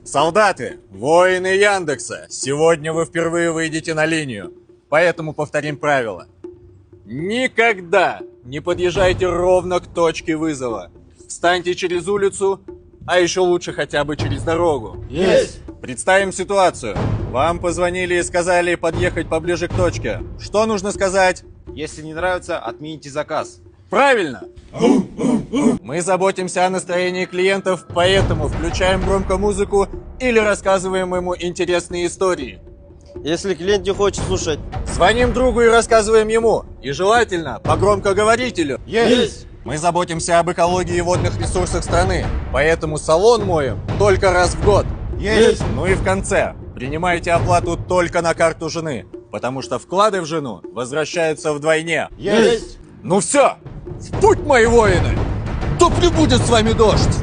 Солдаты, воины Яндекса, сегодня вы впервые выйдете на линию, поэтому повторим правила. Никогда не подъезжайте ровно к точке вызова. Встаньте через улицу, а еще лучше хотя бы через дорогу. Есть! Представим ситуацию. Вам позвонили и сказали подъехать поближе к точке. Что нужно сказать? Если не нравится, отмените заказ. Правильно! Мы заботимся о настроении клиентов, поэтому включаем громко музыку или рассказываем ему интересные истории. Если клиент не хочет слушать, Звоним другу и рассказываем ему. И желательно по громкоговорителю. Есть! Мы заботимся об экологии и водных ресурсах страны, поэтому салон моем только раз в год. Есть! Ну и в конце. Принимайте оплату только на карту жены, потому что вклады в жену возвращаются вдвойне. Есть! Ну все, в путь, мои воины! Да пребудет с вами дождь!